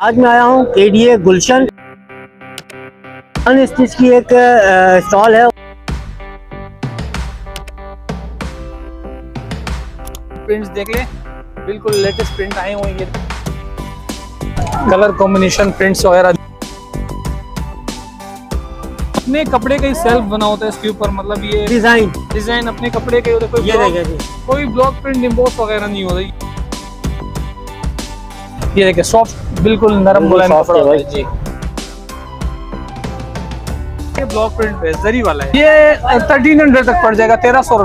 आज मैं आया हूँ केडीए गुलशन अनस्टिच की एक स्टॉल है। प्रिंट्स देख ले, बिल्कुल लेटेस्ट प्रिंट आए हुए हैं। कलर कॉम्बिनेशन प्रिंट्स वगैरह अपने कपड़े का ही सेल्फ बना होता है इसके ऊपर, मतलब ये डिजाइन अपने कपड़े के होते हैं। कोई ब्लॉक प्रिंट इम्बोस वगैरह नहीं होता। ये देखिए सॉफ्ट बिल्कुल नरम मुलायम कपड़ा होता है जी। ये ब्लॉक प्रिंट पे जरी वाला है, ये 1300 तक पड़ जाएगा, 1300।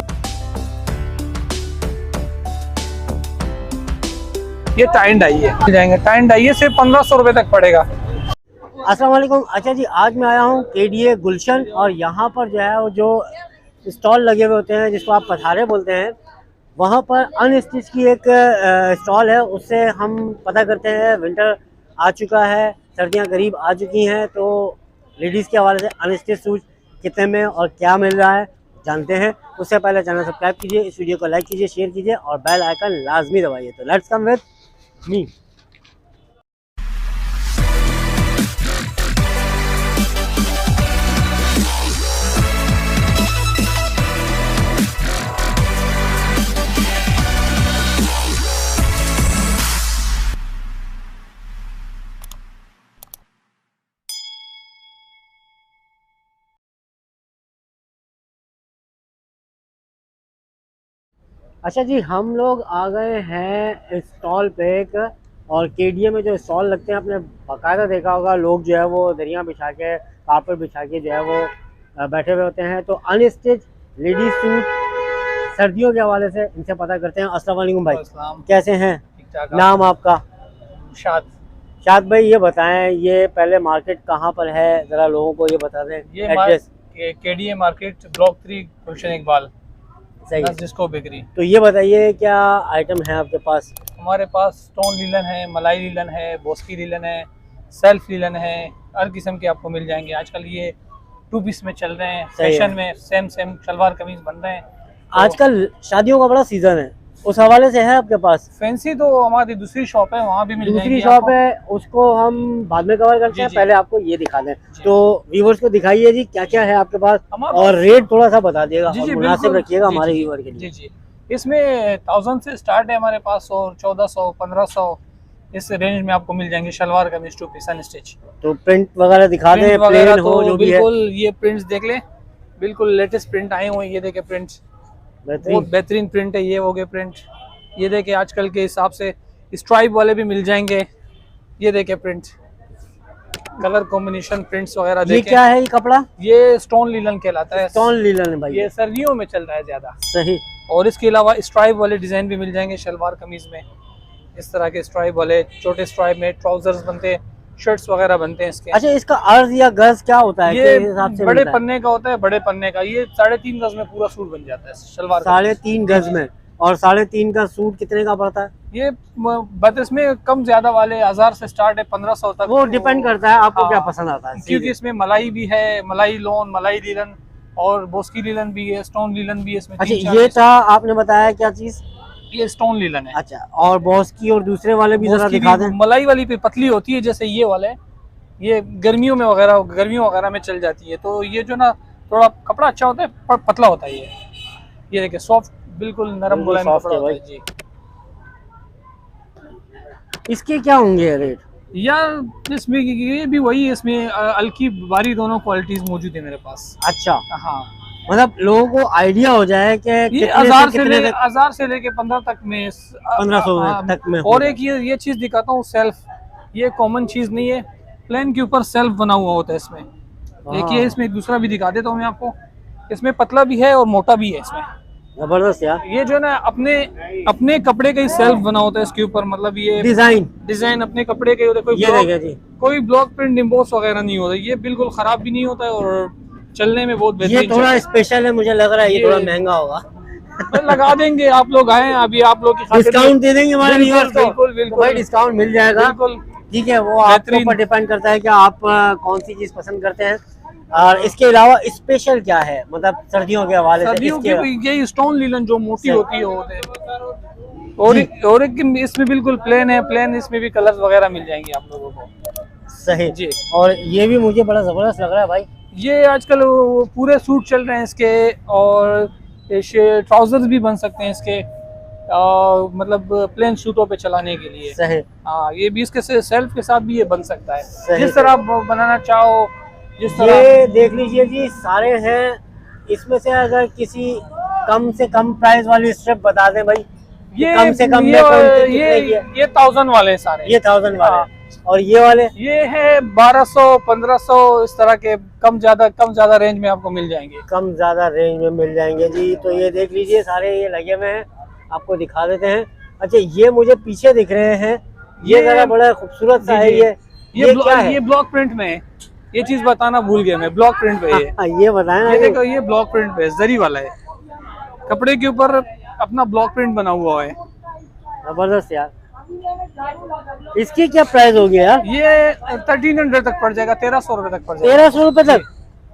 ये टाइन डाई है, जाएंगे टाइन डाई से 1500 रुपए तक पड़ेगा। अस्सलाम वालेकुम। अच्छा जी, आज मैं आया हूँ केडीए गुलशन और यहाँ पर जो है वो जो स्टॉल लगे हुए होते हैं जिसको आप पथारे बोलते हैं, वहाँ पर अनस्टिच की एक स्टॉल है। उससे हम पता करते हैं विंटर आ चुका है, सर्दियाँ करीब आ चुकी हैं, तो लेडीज़ के हवाले से अनस्टिच सूट कितने में और क्या मिल रहा है जानते हैं। उससे पहले चैनल सब्सक्राइब कीजिए, इस वीडियो को लाइक कीजिए, शेयर कीजिए और बेल आइकन लाजमी दबाइए। तो लेट्स कम विद मी। अच्छा जी, हम लोग आ गए हैं स्टॉल पे एक, और केडीए में जो स्टॉल लगते हैं आपने बाकायदा देखा होगा, लोग जो है वो दरिया बिछा के कारपेट बिछा के जो है वो बैठे हुए होते हैं। तो अनस्टिच लेडीज सूट सर्दियों के हवाले से इनसे पता करते हैं। अस्सलाम वालेकुम भाई, कैसे हैं? नाम आपका? शाद भाई, ये बताएं ये पहले मार्केट कहाँ पर है, ज़रा लोगों को ये बता दें। ये एड्रेस केडीए मार्केट ब्लॉक 3 गुलशन इकबाल, सही है। जिसको बिक्री। तो ये बताइए क्या आइटम है आपके पास? हमारे पास स्टोन लीलन है, मलाई लीलन है, बोस्की लीलन है, सेल्फ लीलन है, हर किस्म के आपको मिल जाएंगे। आजकल ये 2 पीस में चल रहे हैं, फैशन में सेम शलवार कमीज बन रहे हैं। तो आजकल शादियों का बड़ा सीजन है, उस हवाले से है आपके पास? फैंसी तो हमारी दूसरी शॉप है, वहाँ भी मिल जाएगी। दूसरी शॉप है, उसको हम बाद में कवर करते हैं, पहले आपको ये दिखा दें। तो व्यूवर्स को दिखाइए जी क्या क्या है आपके पास, और रेट थोड़ा सा बता दिएगा, मुनासिब रखिएगा हमारे व्यूवर के लिए। जी, इसमें 1000 से स्टार्ट है हमारे पास, और 1400 1500 इस रेंज में आपको मिल जाएंगे शलवार कमीज 2 पीस अनस्टिच। तो प्रिंट वगैरह दिखा दें, प्लेन हो जो भी है। बिल्कुल ये प्रिंट्स देख ले, बिल्कुल लेटेस्ट प्रिंट आए हुए हैं। ये देखे प्रिंट्स, बहुत बेहतरीन प्रिंट है। ये हो गए प्रिंट, ये देखे आजकल के हिसाब से स्ट्राइप वाले भी मिल जाएंगे। ये देखे प्रिंट, कलर कॉम्बिनेशन प्रिंट्स वगैरह देखें। ये क्या है ये कपड़ा? ये स्टोन लीलन कहलाता है। स्टोन लीलन है भाई, ये सर्दियों में चल रहा है ज्यादा। सही। और इसके अलावा स्ट्राइप वाले डिजाइन भी मिल जाएंगे शलवार कमीज में। इस तरह के स्ट्राइप वाले, छोटे स्ट्राइप में ट्राउजर्स बनते हैं, शर्ट्स वगैरह बनते हैं इसके। अच्छा, इसका अर्ज या गज क्या होता है? ये हिसाब से बड़े पन्ने का होता है, बड़े पन्ने का। ये 3.5 गज में पूरा सूट बन जाता है शलवार। 3.5 गज में? और 3.5 का सूट कितने का पड़ता है? ये बस इसमें कम ज्यादा वाले 1000 से स्टार्ट है, 1500 तक। वो डिपेंड करता है आपको क्या पसंद आता है, क्योंकि इसमें मलाई भी है, मलाई लोन, मलाई लीलन और बोस्की लीलन भी है, स्टोन लीलन भी है इसमें। अच्छा, ये था आपने बताया क्या चीज? ये स्टोन लीलन है। अच्छा, और बोस्की और दूसरे वाले भी जरा दिखा दें। मलाई वाली पे पतली होती है जैसे ये वाले, ये गर्मियों वगैरह में चल जाती है। तो ये जो ना थोड़ा कपड़ा अच्छा होता है, पतला होता है। ये देखिए सॉफ्ट बिल्कुल नरम मुलायम कपड़ा होता है जी। इसके क्या होंगे रेट? यार इसमें ये भी वही है, इसमें हल्की भारी दोनों क्वालिटीज मौजूद है मेरे पास। अच्छा, हाँ, मतलब लोगों को आइडिया हो जाए कि ये 1000 से लेके 15 तक में, 1500 तक में। और एक ये चीज दिखाता हूँ, सेल्फ। ये कॉमन चीज नहीं है, प्लेन के ऊपर सेल्फ बना हुआ होता है इसमें। एक ये इसमें दूसरा भी दिखा देता हूँ मैं आपको। इसमें पतला भी है और मोटा भी है इसमें। जबरदस्त यार। ये जो ना अपने कपड़े का ही सेल्फ बना होता है इसके ऊपर, मतलब ये डिजाइन अपने कपड़े के होते हैं। कोई ब्लॉक प्रिंट इम्बोस वगैरह नहीं होता। ये बिल्कुल खराब भी नहीं होता है और चलने में बहुत बेहतरीन। ये थोड़ा स्पेशल है, मुझे लग रहा है ये थोड़ा महंगा होगा। लगा देंगे, आप लोग आए, अभी आप लोग की डिस्काउंट दे देंगे हमारे व्यूअर्स को। बिल्कुल डिस्काउंट मिल जाएगा, ठीक है। वो आपके ऊपर डिपेंड करता है कि आप कौन सी चीज पसंद करते हैं। और इसके अलावा स्पेशल क्या है, मतलब सर्दियों के हवाले से? सर्दियों की यही स्टोन लीलन जो मोटी होती है। और एक इसमें बिल्कुल प्लेन है, प्लेन इसमें भी कलर्स वगैरह मिल जाएंगे आप लोगों को। सही जी। और ये भी मुझे बड़ा जबरदस्त लग रहा है भाई। ये आजकल वो पूरे सूट चल रहे हैं इसके, और ट्राउजर्स भी बन सकते हैं इसके, मतलब प्लेन सूटों पे चलाने के लिए। सही। हाँ, ये भी इसके सेल्फ के साथ भी ये बन सकता है, सही, जिस तरह आप बनाना चाहो, जिस तरह। ये देख लीजिए जी सारे हैं, इसमें से अगर किसी कम से कम प्राइस वाली स्ट्रिप बता दें भाई, ये कम से कम ये 1000 वाले हैं सारे, ये 1000 वाले। हाँ। और ये वाले ये है 1200 1500 इस तरह के, कम ज्यादा रेंज में आपको मिल जाएंगे, कम ज्यादा रेंज में मिल जाएंगे जी। तो ये देख लीजिए सारे ये लगे हुए हैं, आपको दिखा देते हैं। अच्छा, ये मुझे पीछे दिख रहे हैं, ये जरा बड़ा खूबसूरत सा है। ये क्या है? ये ब्लॉक प्रिंट में है, ये चीज बताना भूल गया मैं, ब्लॉक प्रिंट पे है। ये बताएं ना। ये देखो, ये ब्लॉक प्रिंट पे जरी वाला है, कपड़े के ऊपर अपना ब्लॉक प्रिंट बना हुआ है। जबरदस्त यार। इसकी क्या प्राइस होगी यार? ये 1300 तक पड़ जाएगा, 1300 रुपए तक पड़ जाएगा। 1300 रुपए तक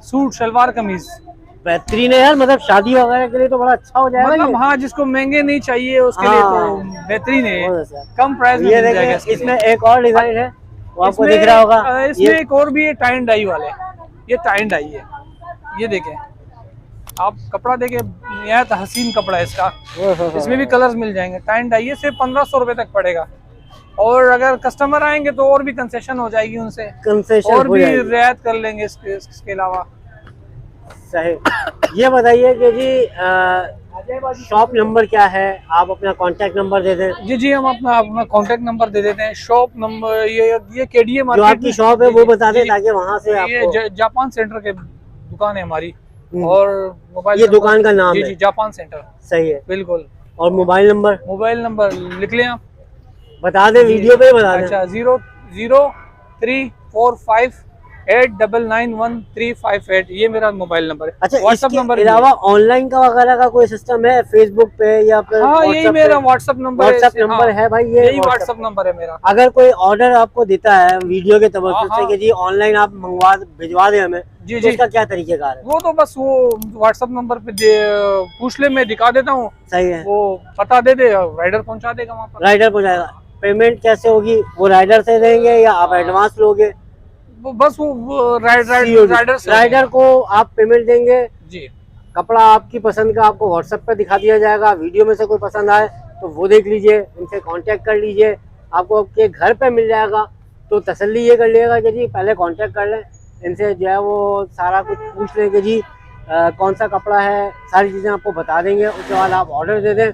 सूट शलवार कमीज बेहतरीन है यार, मतलब शादी वगैरह के लिए तो बड़ा अच्छा हो जाएगा। मतलब हाँ, जिसको महंगे नहीं चाहिए उसके लिए तो बेहतरीन है, कम प्राइस में ये मिल जाएगा। इसमें एक और डिजाइन है, वो आपको दिख रहा होगा। इसमें एक और भी है, टाई एंड डाई वाले, ये टाई एंड डाई है। ये देखें आप, कपड़ा देखे, यह तो हसीन कपड़ा है इसका, इसमें भी कलर्स मिल जाएंगे। टाई एंड डाई, ये सिर्फ 1500 रुपए तक पड़ेगा, और अगर कस्टमर आएंगे तो और भी कंसेशन हो जाएगी उनसे, कंसेशन और भी रियायत कर लेंगे इसके अलावा। सही। ये बताइए कि जी शॉप नंबर क्या है, आप अपना कांटेक्ट नंबर दे दें। जी हम अपना कांटेक्ट नंबर दे देते हैं। शॉप नंबर ये केडीए मार्केट, जो आपकी शॉप है वो बता दें, ताकि वहाँ से आपको। ये जापान सेंटर के दुकान है हमारी, और मोबाइल, ये दुकान का नाम है? जी, जापान सेंटर। सही है, बिल्कुल। और मोबाइल नंबर लिख लें आप, बता दें, वीडियो पे ही बता दें। अच्छा, 003458991 ये मेरा मोबाइल नंबर है। अच्छा, व्हाट्सएप नंबर के अलावा ऑनलाइन का वगैरह का कोई सिस्टम है फेसबुक पे या फिर? हाँ, यही मेरा व्हाट्सएप नंबर है भाई, यही व्हाट्सएप नंबर है मेरा। अगर कोई ऑर्डर आपको देता है वीडियो के तवज्जुह से कि जी ऑनलाइन आप भिजवा दें हमें, जी तो उसका क्या तरीकेकार है? वो तो बस वो व्हाट्सएप नंबर पे पूछ ले, मैं दिखा देता हूँ। सही है, वो पता दे दे, राइडर पहुँचा देगा वहाँ पर। राइडर पहुँचाएगा। पेमेंट कैसे होगी, वो राइडर से देंगे या आप एडवांस लोगे? बस वो राइडर को आप पेमेंट देंगे जी। कपड़ा आपकी पसंद का आपको व्हाट्सएप पे दिखा दिया जाएगा। वीडियो में से कोई पसंद आए तो वो देख लीजिए, इनसे कांटेक्ट कर लीजिए, आपको आपके घर पे मिल जाएगा। तो तसल्ली ये कर लीजिएगा कि जी पहले कांटेक्ट कर लें इनसे, जो है वो सारा कुछ पूछ लें कि जी कौन सा कपड़ा है, सारी चीज़ें आपको बता देंगे। उसके बाद आप ऑर्डर दे दें,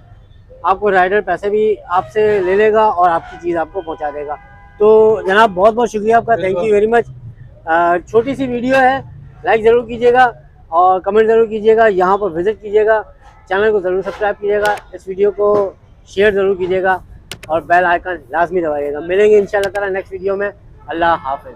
आपको राइडर पैसे भी आपसे ले लेगा और आपकी चीज़ आपको पहुँचा देगा। तो जनाब बहुत बहुत शुक्रिया आपका, थैंक यू वेरी मच। छोटी सी वीडियो है, लाइक ज़रूर कीजिएगा और कमेंट ज़रूर कीजिएगा, यहाँ पर विज़िट कीजिएगा, चैनल को ज़रूर सब्सक्राइब कीजिएगा, इस वीडियो को शेयर ज़रूर कीजिएगा और बेल आइकन लाजमी दबाइएगा। मिलेंगे इंशाल्लाह ताला नेक्स्ट वीडियो में। अल्लाह हाफ़िज़।